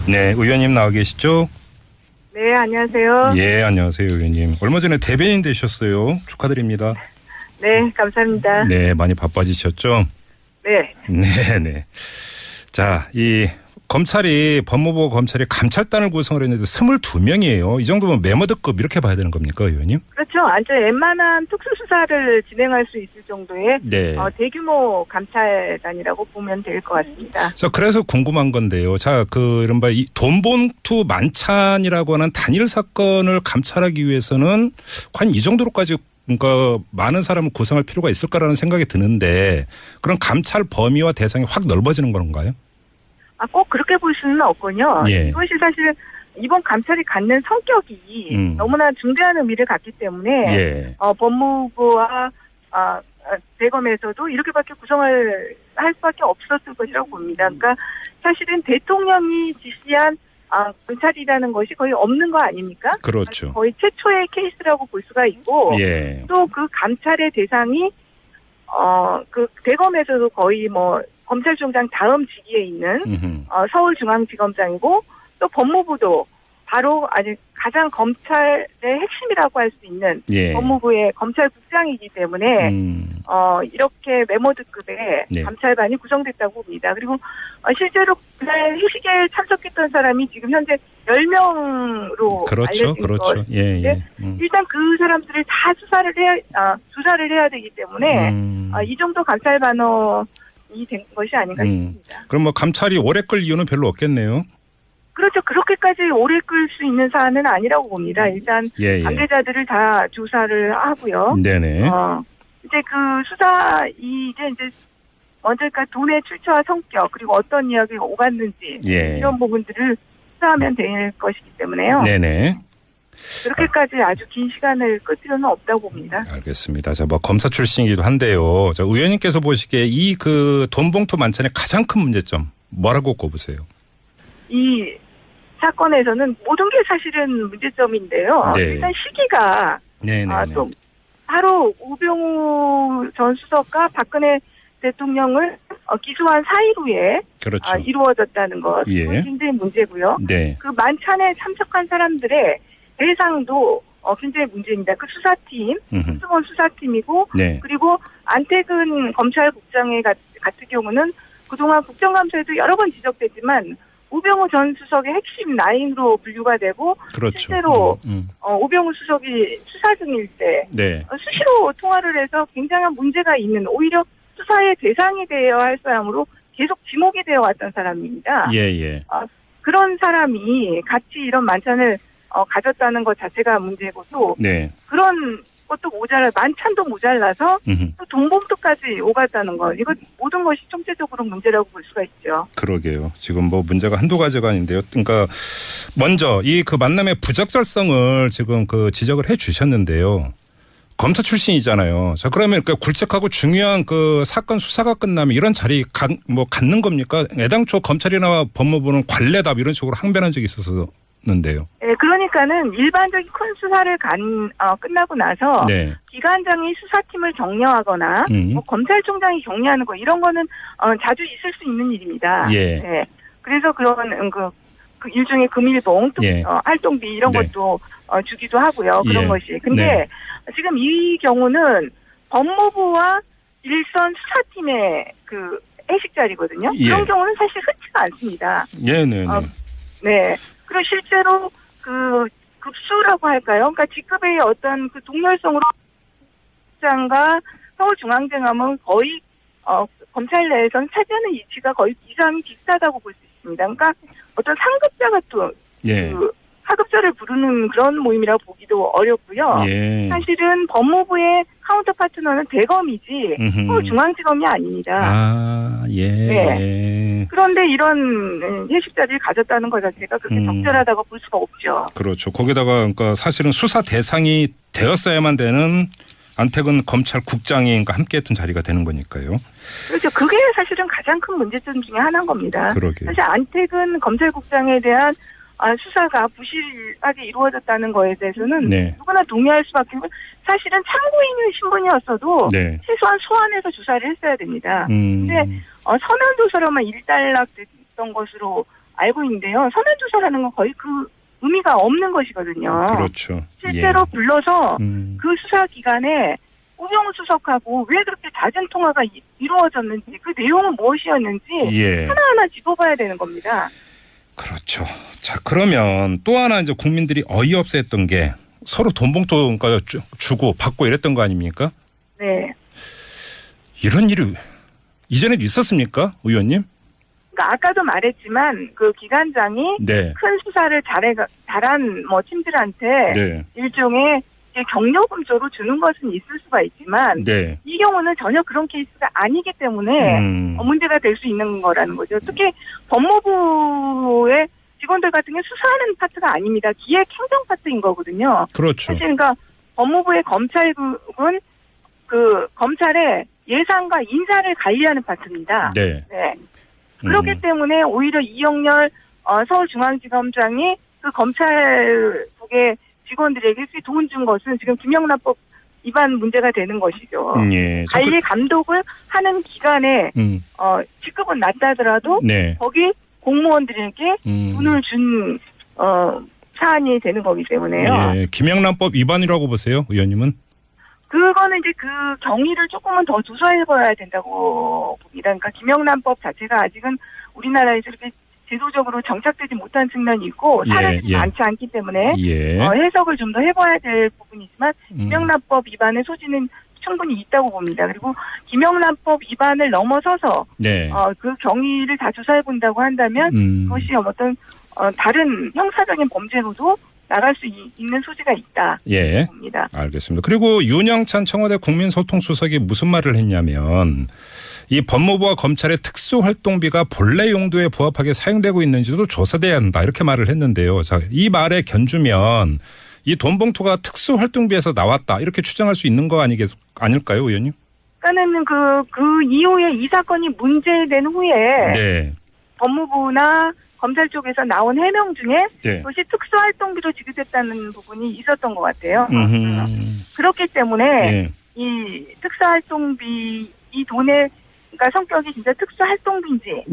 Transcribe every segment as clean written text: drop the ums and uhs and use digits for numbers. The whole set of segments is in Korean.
네, 의원님 나와 계시죠? 네, 안녕하세요. 예, 안녕하세요, 의원님. 얼마 전에 대변인 되셨어요. 축하드립니다. 네, 감사합니다. 네, 많이 바빠지셨죠? 네. 네, 네. 자, 이 법무부 검찰이 감찰단을 구성을 했는데 22명이에요. 이 정도면 메모드급 이렇게 봐야 되는 겁니까, 의원님? 그렇죠. 아주 웬만한 특수수사를 진행할 수 있을 정도의 네. 대규모 감찰단이라고 보면 될 것 같습니다. 자, 그래서 궁금한 건데요. 자, 이른바 이 돈봉투 만찬이라고 하는 단일 사건을 감찰하기 위해서는 과연 이 정도로까지 그러니까 많은 사람을 구성할 필요가 있을까라는 생각이 드는데 그런 감찰 범위와 대상이 확 넓어지는 건가요? 꼭 그렇게 볼 수는 없군요. 예. 이것이 사실 이번 감찰이 갖는 성격이 너무나 중대한 의미를 갖기 때문에 예. 법무부와 대검에서도 이렇게밖에 구성을 할 수밖에 없었을 것이라고 봅니다. 그러니까 사실은 대통령이 지시한 검찰이라는 것이 거의 없는 거 아닙니까? 그렇죠. 거의 최초의 케이스라고 볼 수가 있고 예. 또 그 감찰의 대상이 그 대검에서도 거의 뭐 검찰총장 다음 직위에 있는 서울중앙지검장이고 또 법무부도 바로 아직 가장 검찰의 핵심이라고 할 수 있는 예. 법무부의 검찰국장이기 때문에 이렇게 메모드급의 네. 감찰반이 구성됐다고 봅니다. 그리고 실제로 그날 회식에 참석했던 사람이 지금 현재 10명으로 그렇죠. 알려진 그렇죠. 것. 예, 예. 일단 그 사람들을 다 조사를 해야 되기 때문에 이 정도 감찰반원이 된 것이 아닌가 싶습니다. 그럼 뭐 감찰이 오래 끌 이유는 별로 없겠네요. 그렇죠. 그렇게까지 오래 끌 수 있는 사안은 아니라고 봅니다. 일단 예, 예. 관계자들을 다 조사를 하고요. 네네. 이제 그 수사 이제 먼저 그러니까 돈의 출처와 성격 그리고 어떤 이야기가 오갔는지 예. 이런 부분들을 수사하면 될 것이기 때문에요. 네네. 그렇게까지 아주 긴 시간을 끌 필요는 없다고 봅니다. 알겠습니다. 자, 뭐 검사 출신이기도 한데요. 자, 의원님께서 보시기에 이 돈봉투 만찬의 가장 큰 문제점 뭐라고 꼽으세요? 이 사건에서는 모든 게 사실은 문제점인데요. 네. 일단 시기가 네네. 좀 바로 우병우 전 수석과 박근혜 대통령을 기소한 사이 후에 그렇죠. 이루어졌다는 것. 예. 그건 굉장히 문제고요. 네. 그 만찬에 참석한 사람들의 대상도 굉장히 문제입니다. 그 수사팀, 수원 수사팀이고 네. 그리고 안태근 검찰국장의 같은 경우는 그동안 국정감사에도 여러 번 지적됐지만 우병우 전 수석의 핵심 라인으로 분류가 되고 그렇죠. 실제로 우병우 수석이 수사 중일 때 네. 수시로 통화를 해서 굉장한 문제가 있는 오히려 수사의 대상이 되어야 할 사람으로 계속 지목이 되어 왔던 사람입니다. 예. 그런 사람이 같이 이런 만찬을 가졌다는 것 자체가 문제고 또 네. 그런 것도 만찬도 모자라서 또 돈봉투까지 오갔다는 것. 이거 모든 것이 총체적으로 문제라고 볼 수가 있죠. 그러게요. 지금 뭐 문제가 한두 가지가 아닌데요. 그러니까 먼저 그 만남의 부적절성을 지금 지적을 해 주셨는데요. 검사 출신이잖아요. 자, 그러면 굵직하고 중요한 사건 수사가 끝나면 이런 자리 갖는 겁니까? 애당초 검찰이나 법무부는 관례다 이런 식으로 항변한 적이 있었는데요. 네, 그러니까는 일반적인 큰 수사를 끝나고 나서 네. 기관장이 수사팀을 격려하거나 검찰총장이 격려하는 거 이런 거는 자주 있을 수 있는 일입니다. 예. 네. 그래서 그런 그 일종의 금일봉, 또 예. 활동비 이런 네. 것도 주기도 하고요. 그런 예. 것이. 근데 네. 지금 이 경우는 법무부와 일선 수사팀의 회식 자리거든요. 예. 그런 경우는 사실 흔치가 않습니다. 네네. 네. 그리고 실제로 급수라고 할까요? 그러니까 직급의 어떤 동렬성으로 장과 서울중앙지검은 거의 검찰 내에서는 차지하는 위치가 거의 이상이 비슷하다고 볼 수 있습니다. 그러니까 어떤 상급자가 또 예. 하급자를 부르는 그런 모임이라고 보기도 어렵고요. 예. 사실은 법무부의 카운터 파트너는 대검이지 서울중앙지검이 아닙니다. 예. 네. 그런데 이런 회식 자리를 가졌다는 것 자체가 그렇게 적절하다고 볼 수가 없죠. 그렇죠. 거기다가 그러니까 사실은 수사 대상이 되었어야만 되는 안태근 검찰국장이 함께했던 자리가 되는 거니까요. 그렇죠. 그게 사실은 가장 큰 문제점 중에 하나인 겁니다. 그러게요. 사실 안태근 검찰국장에 대한 수사가 부실하게 이루어졌다는 거에 대해서는 네. 누구나 동의할 수밖에 없고 사실은 참고인 신분이었어도 네. 최소한 소환해서 조사를 했어야 됩니다. 근데 선언조서로만 일단락됐던 것으로 알고 있는데요. 서면 조사라는 건 거의 그 의미가 없는 것이거든요. 그렇죠. 실제로 예. 불러서 그 수사 기간에 우병우 수석하고 왜 그렇게 잦은 통화가 이루어졌는지 그 내용은 무엇이었는지 예. 하나하나 짚어봐야 되는 겁니다. 그렇죠. 자, 그러면 또 하나 이제 국민들이 어이없어 했던 게 서로 돈 봉투 주고 받고 이랬던 거 아닙니까? 네. 이런 일이 이전에도 있었습니까, 의원님? 그러니까 아까도 말했지만 그 기관장이 네. 큰 수사를 잘한 뭐 팀들한테 네. 일종의 이제 격려금조로 주는 것은 있을 수가 있지만 네. 이 경우는 전혀 그런 케이스가 아니기 때문에 문제가 될 수 있는 거라는 거죠. 특히 법무부의 직원들 같은 경우 수사하는 파트가 아닙니다. 기획 행정 파트인 거거든요. 그렇죠. 사실 그러니까 법무부의 검찰국은 그 검찰의 예산과 인사를 관리하는 파트입니다. 네. 네. 그렇기 때문에 오히려 이영렬 서울중앙지검장이 그 검찰국의 직원들에게 돈 준 것은 지금 김영란법 위반 문제가 되는 것이죠. 예. 관리 감독을 하는 기간에 직급은 낮다더라도 네. 거기 공무원들에게 돈을 준 사안이 되는 거기 때문에요. 예. 김영란법 위반이라고 보세요, 의원님은? 그거는 이제 그 경위를 조금은 더 조사해봐야 된다고 봅니다. 그러니까 김영란법 자체가 아직은 우리나라에서 이렇게 제도적으로 정착되지 못한 측면이 있고 사례가 많지 않기 때문에 해석을 좀 더 해봐야 될 부분이 있지만 김영란법 위반의 소지는 충분히 있다고 봅니다. 그리고 김영란법 위반을 넘어서서 네. 그 경위를 다 조사해 본다고 한다면 그것이 어떤 다른 형사적인 범죄로도 나갈 수 있는 소지가 있다. 예. 봅니다. 알겠습니다. 그리고 윤영찬 청와대 국민소통수석이 무슨 말을 했냐면 이 법무부와 검찰의 특수활동비가 본래 용도에 부합하게 사용되고 있는지도 조사돼야 한다 이렇게 말을 했는데요. 자, 이 말에 견주면 이 돈 봉투가 특수활동비에서 나왔다 이렇게 추정할 수 있는 거 아닐까요, 의원님? 그러니까는 그 이후에 이 사건이 문제된 후에 네. 법무부나 검찰 쪽에서 나온 해명 중에 네. 그것이 특수활동비로 지급됐다는 부분이 있었던 것 같아요. 그렇기 때문에 이 특수활동비 이 돈의 그러니까 성격이 진짜 특수활동비인지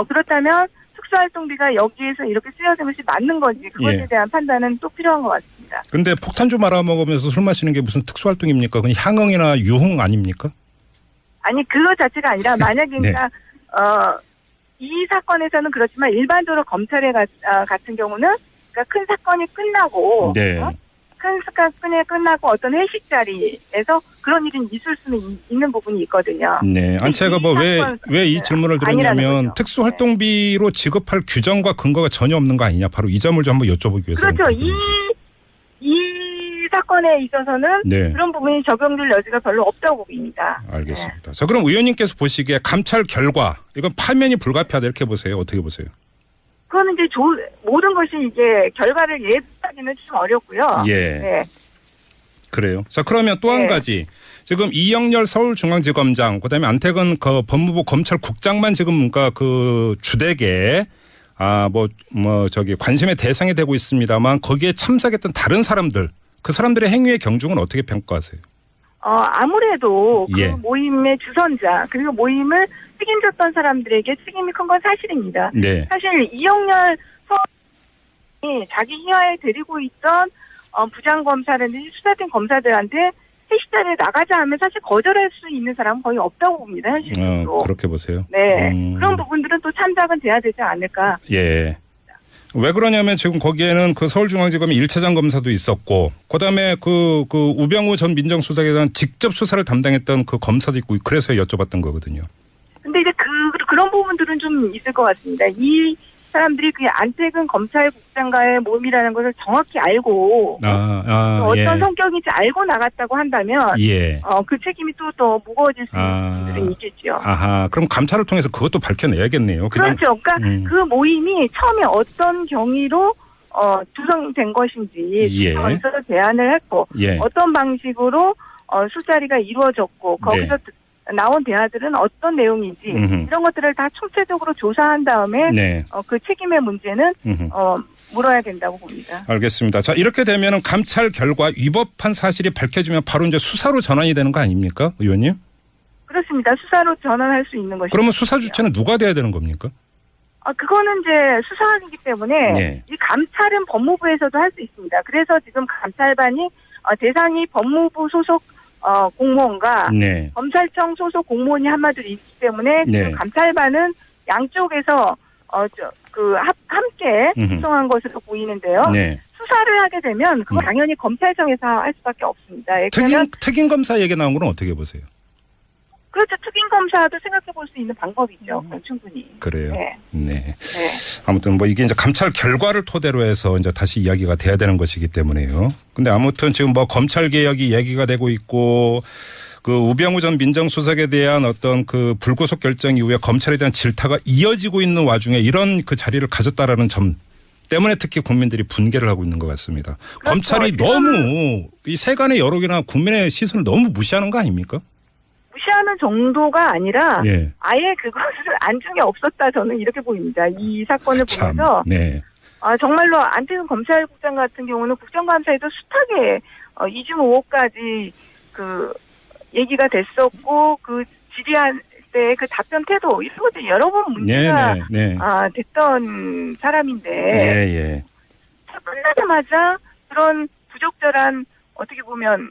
그렇다면 특수활동비가 여기에서 이렇게 쓰여진 것이 맞는 건지 그것에 대한 판단은 또 필요한 것 같습니다. 그런데 폭탄주 말아먹으면서 술 마시는 게 무슨 특수활동입니까? 그냥 향응이나 유흥 아닙니까? 아니 그것 자체가 아니라 만약에 그러니까 이 사건에서는 그렇지만 일반적으로 검찰에 같은 경우는 그러니까 큰 사건이 끝나고 큰 사건이 끝나고 어떤 회식 자리에서 그런 일이 있을 수는 있는 부분이 있거든요. 네. 아니 제가 뭐 왜 이 질문을 드렸냐면 특수활동비로 지급할 규정과 근거가 전혀 없는 거 아니냐. 바로 이 점을 좀 한번 여쭤보기 위해서. 그렇죠. 이 사건에 있어서는 그런 부분이 적용될 여지가 별로 없다고 보입니다. 알겠습니다. 자, 그럼 의원님께서 보시기에 감찰 결과 이건 파면이 불가피하다 이렇게 보세요. 어떻게 보세요? 그거는 이제 모든 것이 이제 결과를 예측하기는 좀 어렵고요. 그래요. 자, 그러면 또 한 가지. 지금 이영렬 서울중앙지검장, 그다음에 안태근 그 법무부 검찰국장만 지금 그 주되게 관심의 대상이 되고 있습니다만 거기에 참석했던 다른 사람들, 그 사람들의 행위의 경중은 어떻게 평가하세요? 아무래도 그 모임의 주선자 그리고 모임을 책임졌던 사람들에게 책임이 큰 건 사실입니다. 사실 이영렬 서울이 자기 희화에 데리고 있던 부장검사라든지 수사팀 검사들한테 회식 자리에 나가자 하면 사실 거절할 수 있는 사람은 거의 없다고 봅니다. 현실적으로. 그렇게 보세요. 그런 부분들은 또 참작은 돼야 되지 않을까. 왜 그러냐면 지금 거기에는 그 서울중앙지검의 1차장 검사도 있었고 그다음에 그 우병우 전 민정수석에 대한 직접 수사를 담당했던 그 검사도 있고 그래서 여쭤봤던 거거든요. 근데 이제 그런 부분들은 좀 있을 것 같습니다. 이 사람들이 그 안태근 검찰국장과의 모임이라는 것을 정확히 알고 어떤 성격인지 알고 나갔다고 한다면 그 책임이 또 더 무거워질 수 있는 분들은 있겠죠. 그럼 감찰을 통해서 그것도 밝혀내야겠네요. 그렇죠. 그러니까 그 모임이 처음에 어떤 경위로 구성된 것인지 먼저 제안을 했고 어떤 방식으로 술자리가 이루어졌고 거기서 나온 대화들은 어떤 내용인지 이런 것들을 다 총체적으로 조사한 다음에 그 책임의 문제는 물어야 된다고 봅니다. 알겠습니다. 자, 이렇게 되면 감찰 결과 위법한 사실이 밝혀지면 바로 이제 수사로 전환이 되는 거 아닙니까, 의원님? 그렇습니다. 수사로 전환할 수 있는 것이죠. 그러면 수사 주체는 누가 돼야 되는 겁니까? 그거는 이제 수사이기 때문에 네. 이 감찰은 법무부에서도 할 수 있습니다. 그래서 지금 감찰반이 대상이 법무부 소속 공무원과 네. 검찰청 소속 공무원이 한마디로 있기 때문에 네. 지금 감찰반은 양쪽에서 함께 음흠. 구성한 것으로 보이는데요. 네. 수사를 하게 되면 그거 당연히 검찰청에서 할 수밖에 없습니다. 특임 검사 얘기 나온 건 어떻게 보세요? 그렇죠. 특임 검사도 생각해 볼 수 있는 방법이죠. 충분히. 그래요. 네. 네. 네. 아무튼 뭐 이게 이제 감찰 결과를 토대로 해서 이제 다시 이야기가 돼야 되는 것이기 때문에요. 근데 아무튼 지금 뭐 검찰 개혁이 얘기가 되고 있고 그 우병우 전 민정수석에 대한 어떤 그 불구속 결정 이후에 검찰에 대한 질타가 이어지고 있는 와중에 이런 그 자리를 가졌다라는 점 때문에 특히 국민들이 분개를 하고 있는 것 같습니다. 그렇죠. 검찰이 너무 이 세간의 여론이나 국민의 시선을 너무 무시하는 거 아닙니까? 무시하는 정도가 아니라 예. 아예 그것을 안중에 없었다 저는 이렇게 보입니다. 이 사건을 참. 보면서 네. 정말로 안태근 검찰국장 같은 경우는 국정감사에도 숱하게 이중 의혹까지 그 얘기가 됐었고 그 질의할 때 그 답변 태도 이런 것들 여러 번 문제가 네. 됐던 사람인데 예. 끝나자마자 그런 부적절한 어떻게 보면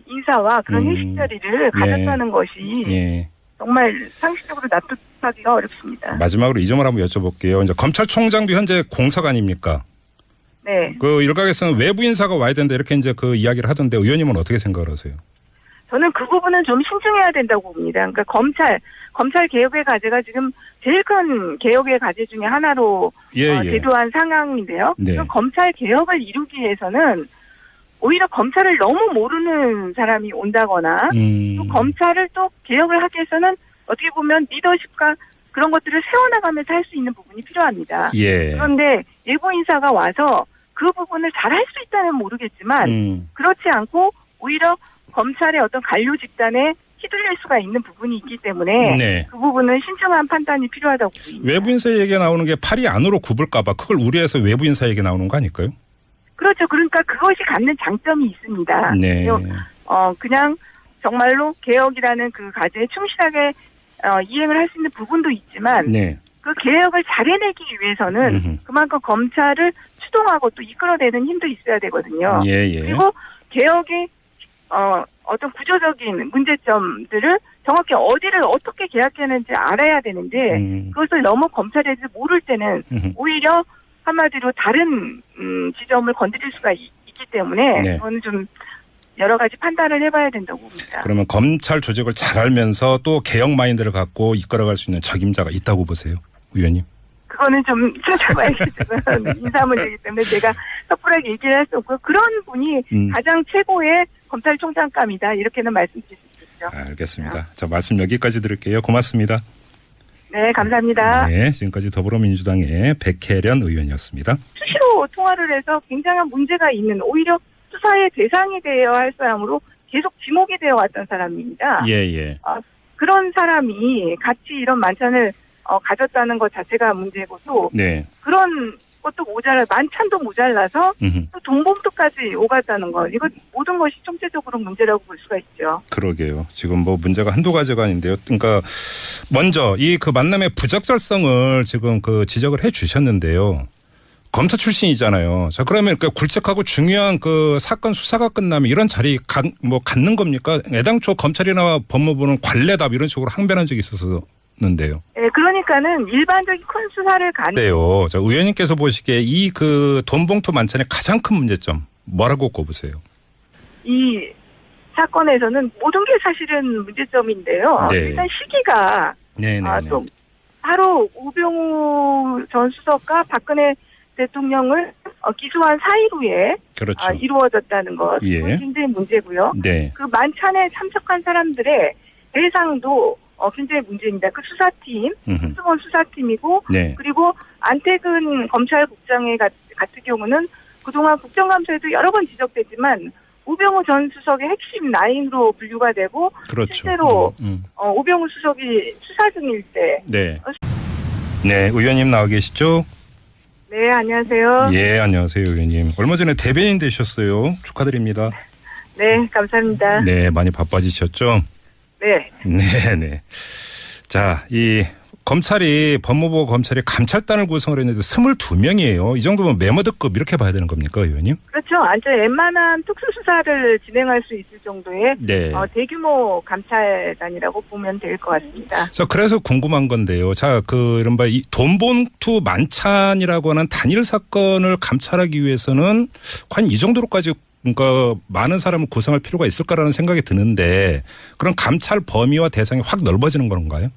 인사와 그런 회식 자리를 가졌다는 것이 예. 정말 상식적으로 납득하기가 어렵습니다. 마지막으로 이 점을 한번 여쭤볼게요. 이제 검찰총장도 현재 공석 아닙니까? 네. 그 일각에서는 외부 인사가 와야 된다 이렇게 이제 그 이야기를 하던데 의원님은 어떻게 생각을 하세요? 저는 그 부분은 좀 신중해야 된다고 봅니다. 그러니까 검찰 개혁의 과제가 지금 제일 큰 개혁의 과제 중에 하나로 대두한 상황인데요. 네. 검찰 개혁을 이루기 위해서는 오히려 검찰을 너무 모르는 사람이 온다거나 또 검찰을 또 개혁을 하기 위해서는 어떻게 보면 리더십과 그런 것들을 세워나가면서 할 수 있는 부분이 필요합니다. 예. 그런데 외부 인사가 와서 그 부분을 잘 할 수 있다면 모르겠지만 그렇지 않고 오히려 검찰의 어떤 관료 집단에 휘둘릴 수가 있는 부분이 있기 때문에 네. 그 부분은 신중한 판단이 필요하다고 보입니다. 외부 인사 얘기가 나오는 게 팔이 안으로 굽을까 봐 그걸 우려해서 외부 인사 얘기 나오는 거 아닐까요? 그렇죠. 그러니까 그것이 갖는 장점이 있습니다. 네. 그냥 정말로 개혁이라는 그 과제에 충실하게 이행을 할 수 있는 부분도 있지만 네. 그 개혁을 잘 해내기 위해서는 그만큼 검찰을 추동하고 또 이끌어내는 힘도 있어야 되거든요. 예. 그리고 개혁의 어떤 구조적인 문제점들을 정확히 어디를 어떻게 개혁했는지 알아야 되는데 그것을 너무 검찰에 대해서 모를 때는 오히려 한마디로 다른 지점을 건드릴 수가 있기 때문에 네. 그거는 좀 여러 가지 판단을 해봐야 된다고 봅니다. 그러면 검찰 조직을 잘 알면서 또 개혁 마인드를 갖고 이끌어갈 수 있는 적임자가 있다고 보세요, 의원님? 그거는 좀 찾아봐야겠지만 인사 문제이기 때문에 제가 섣불하게 얘기를 할 수 없고 그런 분이 가장 최고의 검찰총장감이다 이렇게는 말씀드릴 수 있죠. 알겠습니다. 자, 말씀 여기까지 드릴게요. 고맙습니다. 네, 감사합니다. 네, 지금까지 더불어민주당의 백혜련 의원이었습니다. 수시로 통화를 해서 굉장한 문제가 있는 오히려 수사의 대상이 되어야 할 사람으로 계속 지목이 되어 왔던 사람입니다. 예. 그런 사람이 같이 이런 만찬을 가졌다는 것 자체가 문제고 또 네. 그런 것도 만찬도 모자라서 또 돈봉투까지 오갔다는 것 이거 모든 것이 총체적으로 문제라고 볼 수가 있죠. 그러게요. 지금 뭐 문제가 한두 가지가 아닌데요. 그러니까 먼저 이 그 만남의 부적절성을 지금 그 지적을 해 주셨는데요. 검사 출신이잖아요. 자, 그러면 그 굵직하고 중요한 그 사건 수사가 끝나면 이런 자리 갖는 겁니까? 애당초 검찰이나 법무부는 관례다 이런 식으로 항변한 적이 있었는데요. 네, 그러니까는 일반적인 큰 수사를 네요. 자, 의원님께서 보시기에 이 그 돈봉투 만찬의 가장 큰 문제점 뭐라고 꼽으세요? 이 사건에서는 모든 게 사실은 문제점인데요. 네. 일단 시기가 좀 바로 우병우 전 수석과 박근혜 대통령을 기소한 4일 후에 그렇죠. 이루어졌다는 것 예. 굉장히 문제고요. 네. 그 만찬에 참석한 사람들의 대상도 굉장히 문제입니다. 그 수사팀, 수원 수사팀이고 네. 그리고 안태근 검찰국장의 같은 경우는 그동안 국정감사에도 여러 번 지적되지만 우병우 전 수석의 핵심 라인으로 분류가 되고 그렇죠. 실제로 우병우 수석이 수사 중일 때 네. 네, 의원님 나와 계시죠? 네, 안녕하세요. 예, 안녕하세요, 의원님. 얼마 전에 대변인 되셨어요. 축하드립니다. 네, 감사합니다. 네, 많이 바빠지셨죠? 네. 네. 자, 이 검찰이 법무부 검찰이 감찰단을 구성을 했는데 22명이에요. 이 정도면 메모드급 이렇게 봐야 되는 겁니까, 의원님? 그렇죠. 아주 웬만한 특수수사를 진행할 수 있을 정도의 네. 대규모 감찰단이라고 보면 될 것 같습니다. 자, 그래서 궁금한 건데요. 자, 그 이른바 이 돈봉투 만찬이라고 하는 단일 사건을 감찰하기 위해서는 과연 이 정도로까지 그러니까 많은 사람을 구성할 필요가 있을까라는 생각이 드는데 그런 감찰 범위와 대상이 확 넓어지는 건가요?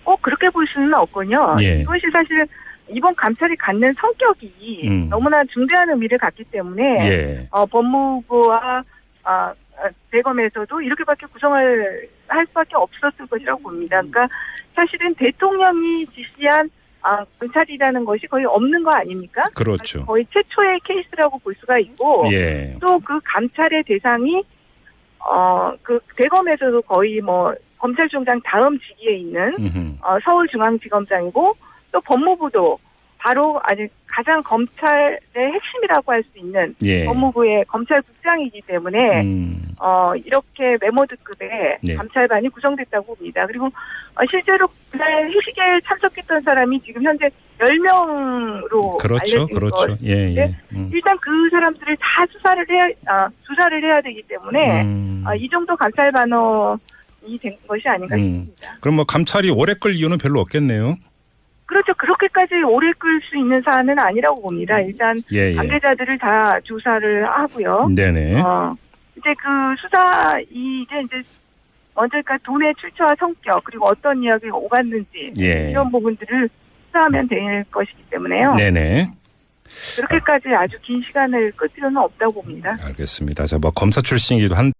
꼭 그렇게 볼 수는 없군요. 예. 이것이 사실 이번 감찰이 갖는 성격이 너무나 중대한 의미를 갖기 때문에 예. 법무부와 대검에서도 이렇게밖에 구성을 할 수밖에 없었을 것이라고 봅니다. 그러니까 사실은 대통령이 지시한 검찰이라는 것이 거의 없는 거 아닙니까? 그렇죠. 거의 최초의 케이스라고 볼 수가 있고 예. 또 그 감찰의 대상이 그 대검에서도 거의 뭐 검찰총장 다음 직위에 있는 서울중앙지검장이고 또 법무부도 바로 아직 가장 검찰의 핵심이라고 할 수 있는 예. 법무부의 검찰국장이기 때문에 이렇게 메모드급의 네. 감찰반이 구성됐다고 봅니다. 그리고 실제로 그날 회식에 참석했던 사람이 지금 현재 10명으로 그렇죠. 알려진 그렇죠. 것. 예, 예. 일단 그 사람들을 다 조사를 해야 되기 때문에 이 정도 감찰반원이 된 것이 아닌가 싶습니다. 그럼 뭐 감찰이 오래 끌 이유는 별로 없겠네요. 그렇죠. 그렇게까지 오래 끌 수 있는 사안은 아니라고 봅니다. 일단 예, 예. 관계자들을 다 조사를 하고요. 네네. 이제 그 수사 이제 먼저 그러니까 돈의 출처와 성격 그리고 어떤 이야기가 오갔는지 예. 이런 부분들을 수사하면 될 것이기 때문에요. 네네. 그렇게까지 아주 긴 시간을 끌 필요는 없다고 봅니다. 알겠습니다. 자, 뭐 검사 출신이기도 한데